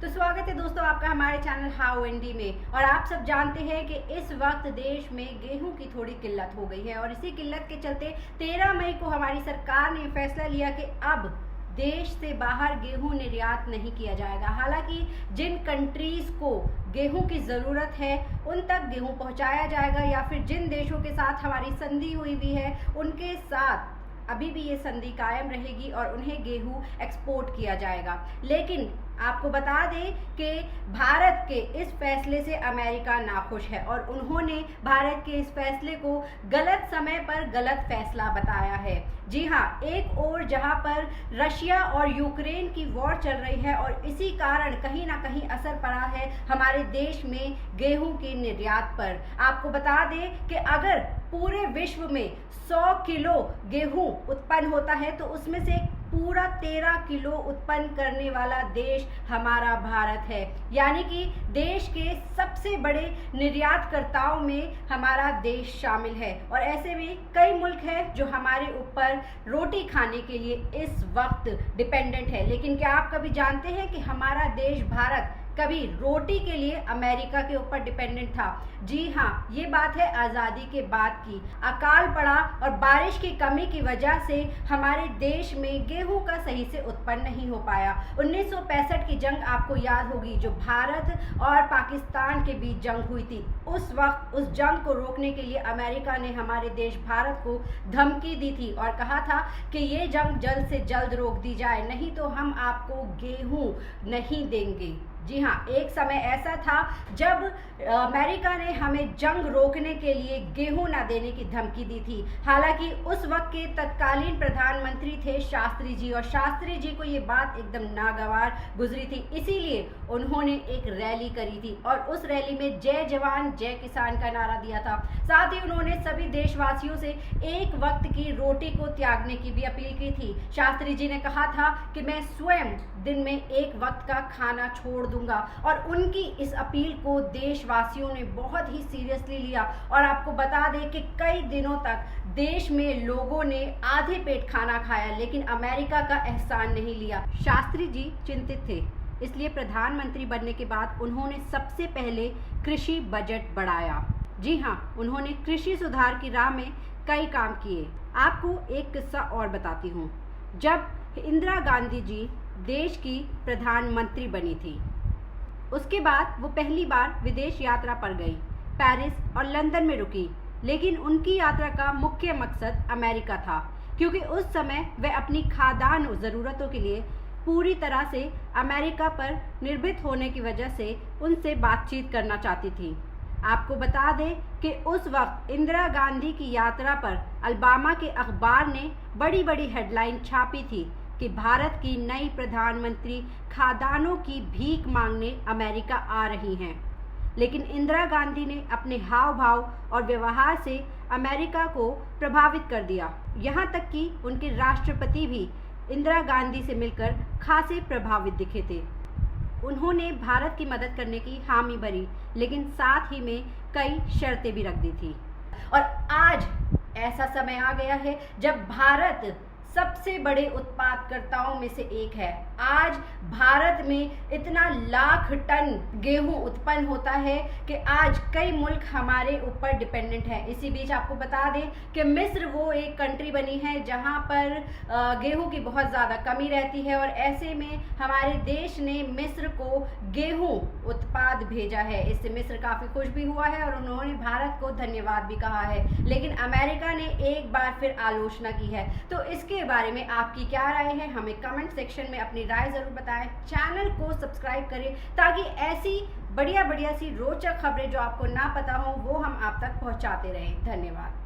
तो स्वागत है दोस्तों आपका हमारे चैनल हाउ इंडी में। और आप सब जानते हैं कि इस वक्त देश में गेहूं की थोड़ी किल्लत हो गई है और इसी किल्लत के चलते 13 मई को हमारी सरकार ने फैसला लिया कि अब देश से बाहर गेहूं निर्यात नहीं किया जाएगा। हालांकि जिन कंट्रीज को गेहूं की ज़रूरत है उन तक गेहूं पहुंचाया जाएगा, या फिर जिन देशों के साथ हमारी संधि हुई है उनके साथ अभी भी ये संधि कायम रहेगी और उन्हें गेहूं एक्सपोर्ट किया जाएगा। लेकिन आपको बता दें कि भारत के इस फैसले से अमेरिका नाखुश है और उन्होंने भारत के इस फैसले को गलत समय पर गलत फैसला बताया है। जी हाँ, एक ओर जहां पर रशिया और यूक्रेन की वॉर चल रही है और इसी कारण कहीं ना कहीं असर पड़ा है हमारे देश में गेहूं के निर्यात पर। आपको बता दें कि अगर पूरे विश्व में 100 किलो गेहूं उत्पन्न होता है तो उसमें से पूरा 13 किलो उत्पन्न करने वाला देश हमारा भारत है। यानी कि देश के सबसे बड़े निर्यातकर्ताओं में हमारा देश शामिल है और ऐसे में कई मुल्क हैं जो हमारे ऊपर रोटी खाने के लिए इस वक्त डिपेंडेंट है। लेकिन क्या आप कभी जानते हैं कि हमारा देश भारत कभी रोटी के लिए अमेरिका के ऊपर डिपेंडेंट था? जी हाँ, ये बात है आज़ादी के बाद की। अकाल पड़ा और बारिश की कमी की वजह से हमारे देश में गेहूं का सही से उत्पन्न नहीं हो पाया। 1965 की जंग आपको याद होगी, जो भारत और पाकिस्तान के बीच जंग हुई थी। उस वक्त उस जंग को रोकने के लिए अमेरिका ने हमारे देश भारत को धमकी दी थी और कहा था कि ये जंग जल्द से जल्द रोक दी जाए, नहीं तो हम आपको गेहूं नहीं देंगे। जी हाँ, एक समय ऐसा था जब अमेरिका ने हमें जंग रोकने के लिए गेहूं ना देने की धमकी दी थी। हालांकि उस वक्त के तत्कालीन प्रधानमंत्री थे शास्त्री जी और शास्त्री जी को ये बात एकदम नागवार गुजरी थी, इसीलिए उन्होंने एक रैली करी थी और उस रैली में जय जवान जय किसान का नारा दिया था। साथ ही उन्होंने सभी देशवासियों से एक वक्त की रोटी को त्यागने की भी अपील की थी। शास्त्री जी ने कहा था कि मैं स्वयं दिन में एक वक्त का खाना छोड़ दूंगा और उनकी इस अपील को देशवासियों ने बहुत ही सीरियसली लिया। और आपको बता दें कि कई दिनों तक देश में लोगों ने आधे पेट खाना खाया लेकिन अमेरिका का एहसान नहीं लिया। शास्त्री जी चिंतित थे, इसलिए प्रधानमंत्री बनने के बाद उन्होंने सबसे पहले कृषि बजट बढ़ाया। जी हाँ, उन्होंने कृषि सुधार की राह में कई काम किए। आपको एक किस्सा और बताती हूँ। जब इंदिरा गांधी जी देश की प्रधानमंत्री बनी थी, उसके बाद वो पहली बार विदेश यात्रा पर गई। पेरिस और लंदन में रुकी, लेकिन उनकी यात्रा का मुख्य मकसद अमेरिका था, क्योंकि उस समय वह अपनी खाद्यान्न ज़रूरतों के लिए पूरी तरह से अमेरिका पर निर्भर होने की वजह से उनसे बातचीत करना चाहती थी। आपको बता दें कि उस वक्त इंदिरा गांधी की यात्रा पर अलबामा के अखबार ने बड़ी बड़ी हेडलाइन छापी थी कि भारत की नई प्रधानमंत्री खाद्यान्नों की भीख मांगने अमेरिका आ रही हैं। लेकिन इंदिरा गांधी ने अपने हाव भाव और व्यवहार से अमेरिका को प्रभावित कर दिया। यहाँ तक कि उनके राष्ट्रपति भी इंदिरा गांधी से मिलकर खासे प्रभावित दिखे थे। उन्होंने भारत की मदद करने की हामी भरी, लेकिन साथ ही में कई शर्तें भी रख दी थी। और आज ऐसा समय आ गया है जब भारत सबसे बड़े उत्पादकर्ताओं में से एक है। आज भारत में इतना लाख टन गेहूं उत्पन्न होता है कि आज कई मुल्क हमारे ऊपर डिपेंडेंट हैं। इसी बीच आपको बता दें कि मिस्र वो एक कंट्री बनी है जहां पर गेहूं की बहुत ज़्यादा कमी रहती है और ऐसे में हमारे देश ने मिस्र को गेहूं उत्पाद भेजा है। इससे मिस्र काफ़ी खुश भी हुआ है और उन्होंने भारत को धन्यवाद भी कहा है। लेकिन अमेरिका ने एक बार फिर आलोचना की है। तो इसके बारे में आपकी क्या राय है, हमें कमेंट सेक्शन में अपनी राय जरूर बताएं। चैनल को सब्सक्राइब करें ताकि ऐसी बढ़िया सी रोचक खबरें जो आपको ना पता हो वो हम आप तक पहुंचाते रहें। धन्यवाद।